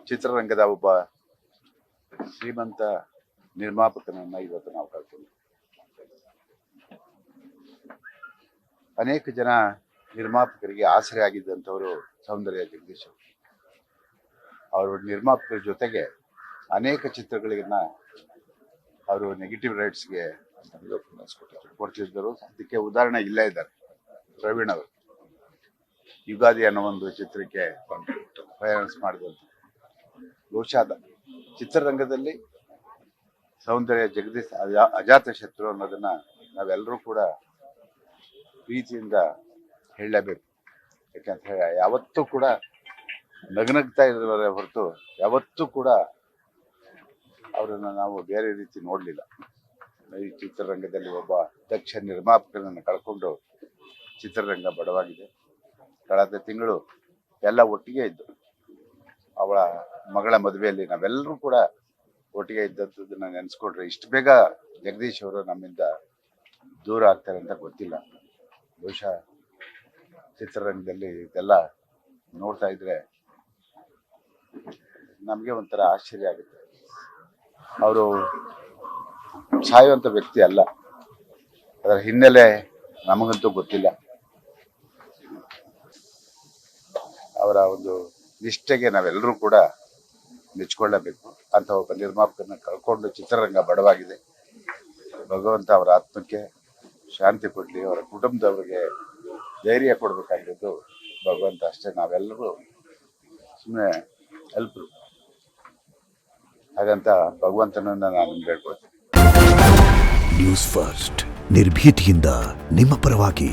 ಚಿತ್ರರಂಗದ ಒಬ್ಬ ಶ್ರೀಮಂತ ನಿರ್ಮಾಪಕನನ್ನ ಇವತ್ತು ನಾವು ಕಳ್ಕೊಂಡ್ವಿ. ಅನೇಕ ಜನ ನಿರ್ಮಾಪಕರಿಗೆ ಆಸರೆ ಆಗಿದ್ದಂಥವರು ಸೌಂದರ್ಯ ಜಗದೀಶ್ ಅವರು ನಿರ್ಮಾಪಕರ ಜೊತೆಗೆ ಅನೇಕ ಚಿತ್ರಗಳಿಗನ್ನ ಅವರು ನೆಗೆಟಿವ್ ರೈಟ್ಸ್ಗೆ ಕೊಡ್ತಿದ್ದರು. ಅದಕ್ಕೆ ಉದಾಹರಣೆ ಇಲ್ಲೇ ಇದ್ದಾರೆ. ಪ್ರವೀಣ್ ಅವರು ಯುಗಾದಿ ಅನ್ನೋ ಒಂದು ಚಿತ್ರಕ್ಕೆ ಫೈನಾನ್ಸ್ ಮಾಡಿದಂಥ ಬಹುಶಃ ಚಿತ್ರರಂಗದಲ್ಲಿ ಸೌಂದರ್ಯ ಜಗದೀಶ್ ಅಜಾತ ಶತ್ರು ಅನ್ನೋದನ್ನ ನಾವೆಲ್ಲರೂ ಕೂಡ ಪ್ರೀತಿಯಿಂದ ಹೇಳಲೇಬೇಕು. ಯಾಕಂತ ಹೇಳಿ ಯಾವತ್ತೂ ಕೂಡ ನಗನಗ್ತಾ ಇರೋರೇ ಹೊರತು ಯಾವತ್ತೂ ಕೂಡ ಅವರನ್ನು ನಾವು ಬೇರೆ ರೀತಿ ನೋಡಲಿಲ್ಲ. ಈ ಚಿತ್ರರಂಗದಲ್ಲಿ ಒಬ್ಬ ದಕ್ಷ ನಿರ್ಮಾಪಕರನ್ನು ಕಳ್ಕೊಂಡು ಚಿತ್ರರಂಗ ಬಡವಾಗಿದೆ. ಕಳೆದ ತಿಂಗಳು ಎಲ್ಲ ಒಟ್ಟಿಗೆ ಇದ್ದು ಅವಳ ಮಗಳ ಮದುವೆಯಲ್ಲಿ ನಾವೆಲ್ಲರೂ ಕೂಡ ಒಟ್ಟಿಗೆ ಇದ್ದದ್ದನ್ನ ನೆನೆಸ್ಕೊಂಡ್ರೆ ಇಷ್ಟು ಬೇಗ ಜಗದೀಶ್ ಅವರು ನಮ್ಮಿಂದ ದೂರ ಆಗ್ತಾರೆ ಅಂತ ಗೊತ್ತಿಲ್ಲ. ಬಹುಶಃ ಚಿತ್ರರಂಗದಲ್ಲಿ ಇದೆಲ್ಲ ನೋಡ್ತಾ ಇದ್ರೆ ನಮಗೆ ಒಂಥರ ಆಶ್ಚರ್ಯ ಆಗುತ್ತೆ. ಅವರು ಸಾಯುವಂಥ ವ್ಯಕ್ತಿ ಅಲ್ಲ, ಅದರ ಹಿನ್ನೆಲೆ ನಮಗಂತೂ ಗೊತ್ತಿಲ್ಲ. ಅವರ ಒಂದು ನಿಷ್ಠೆಗೆ ನಾವೆಲ್ಲರೂ ಕೂಡ ಮೆಚ್ಕೊಳ್ಳಬೇಕು. ಅಂತ ಒಬ್ಬ ನಿರ್ಮಾಪಕರನ್ನ ಕಳ್ಕೊಂಡು ಚಿತ್ರರಂಗ ಬಡವಾಗಿದೆ. ಭಗವಂತ ಅವರ ಆತ್ಮಕ್ಕೆ ಶಾಂತಿ ಕೊಡಲಿ, ಅವರ ಕುಟುಂಬದವರಿಗೆ ಧೈರ್ಯ ಕೊಡಬೇಕಾಗಿರೋದು ಭಗವಂತ ಅಷ್ಟೇ. ನಾವೆಲ್ಲರೂ ಸುಮ್ಮನೆ ಹೆಲ್ಪ್ರು. ಹಾಗಂತ ಭಗವಂತನನ್ನ ನಾನು ಬೇಡ್ಕೊಳ್ತೀನಿ. ನ್ಯೂಸ್ ಫಸ್ಟ್ ನಿರ್ಭೀತಿಯಿಂದ ನಿಮ್ಮ ಪರವಾಗಿ.